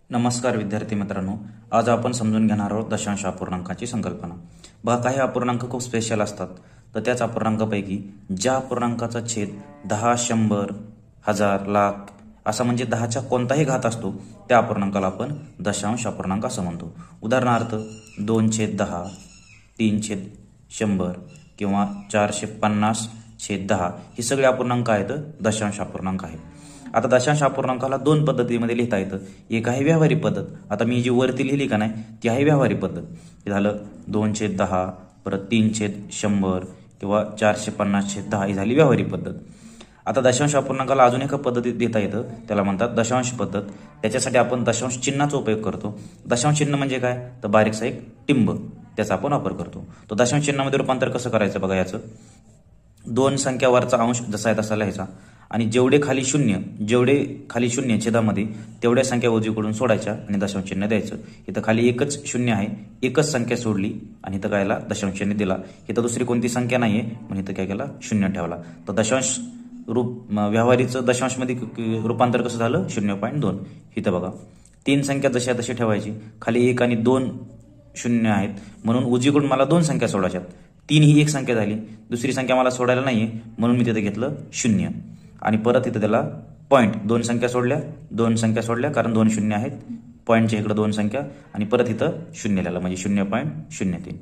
नमस्कार विद्यार्थी मित्रांनो, आज आपण समजून घेणार आहोत दशांश अपूर्णांकाची संकल्पना। बघा, काही अपूर्णांक खूप स्पेशल असतात, तर त्याच अपूर्णांकापैकी ज्या अपूर्णांकाचा छेद 10, 100, 1000, लाख असा म्हणजे 10च्या कोणताही घात असतो त्या अपूर्णांकाला आपण दशांश अपूर्णांक असं म्हणतो। उदाहरणार्थ 2/10, 3/100 किंवा 450/10 ही सगळी अपूर्णांक आहेत दशांश अपूर्णांक आहेत। आता दशांश अपूर्णांकाला दोन पद्धतीमध्ये लिहिता येतं। एक आहे व्यावहारिक पद्धत, आता मी जी वरती लिहिली का नाही ती आहे व्यावहारिक पद्धत। हे झालं 2/10, परत 3/100 किंवा 450/10 ही झाली व्यावहारिक पद्धत। आता दशांश अपूर्णांकाला अजून एका पद्धतीत देता येतं, त्याला म्हणतात दशांश पद्धत। त्याच्यासाठी आपण दशांश चिन्हाचा उपयोग करतो। दशांश चिन्ह म्हणजे काय, तर बारीकसा एक टिंब, त्याचा आपण वापर करतो। तो दशांश चिन्हामध्ये रूपांतर कसं करायचं बघा, याचं दोन संख्यावरचा अंश जसा आहे तसा लिहायचा आणि जेवढे खाली शून्य छेदामध्ये तेवढ्या संख्या उजवीकडून सोडायच्या आणि दशांश चिन्ह द्यायचं। इथं खाली एकच शून्य आहे, एकच संख्या सोडली आणि इथं कायला दशांश चिन्ह दिला। इथं दुसरी कोणती संख्या नाहीये म्हणून इथं काय केला, शून्य ठेवला। तर दशांश व्यवहारीचं दशांशमध्ये रूपांतर कसं झालं, 0.2। इथं बघा तीन संख्या जशा तशी ठेवायची, खाली 1 आणि 2 शून्य आहेत म्हणून उजवीकडून मला दोन संख्या सोडायच्यात। 3 ही एक संख्या झाली, दुसरी संख्या मला सोडायला नाहीये म्हणून मी तिथे घेतलं 0 आणि परत इथं त्याला पॉईंट, दोन संख्या सोडल्या कारण दोन शून्य आहेत, पॉईंटच्या इकडे दोन संख्या आणि परत इथं शून्य लिहिलं म्हणजे 0.03।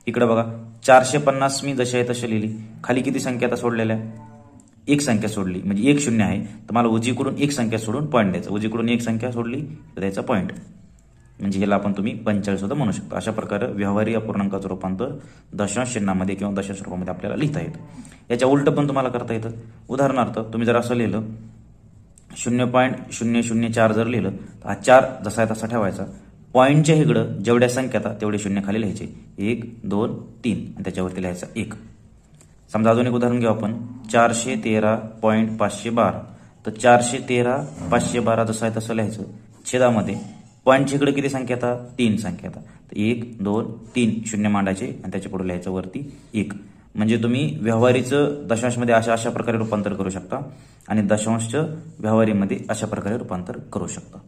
इकडे बघा 450 मी जशी आहे तशी लिहिली, खाली किती संख्या आता सोडलेल्या, एक संख्या सोडली म्हणजे एक शून्य आहे, तर मला उजवीकडून एक संख्या सोडून पॉईंट द्यायचा। उजवीकडून एक संख्या सोडली तर द्यायचा पॉईंट, म्हणजे ह्याला आपण तुम्ही 45 सुद्धा म्हणू शकता। अशा प्रकारे व्यवहारी अपूर्णांकाचं रूपांतर दशांश चिन्हामध्ये किंवा दशांश रूपामध्ये आपल्याला लिहिता येतं। याच्या उलट पण तुम्हाला करता येतं। उदाहरणार्थ तुम्ही जर असं लिहिलं 0.004 जर लिहिलं तर हा 4 जसा आहे तसा ठेवायचा, पॉईंटच्या इकडं जेवढ्या संख्या आता तेवढे शून्य खाली लिहायचे, 1, 2, 3 आणि त्याच्यावरती लिहायचा 1। समजा अजून एक उदाहरण घेऊ आपण, 413.512, तर 413.512 जसं आहे तसं लिहायचं। छेदामध्ये पॉईंटच्या इकडे किती संख्या आता, 3 संख्या आता, तर 1, 2, 3 शून्य मांडायचे आणि त्याच्या पुढे लिहायचं वरती 1। म्हणजे तुम्ही व्यवहारीचं दशांशमध्ये अशा प्रकारे रूपांतर करू शकता आणि दशांशचं व्यवहारीमध्ये अशा प्रकारे रूपांतर करू शकता।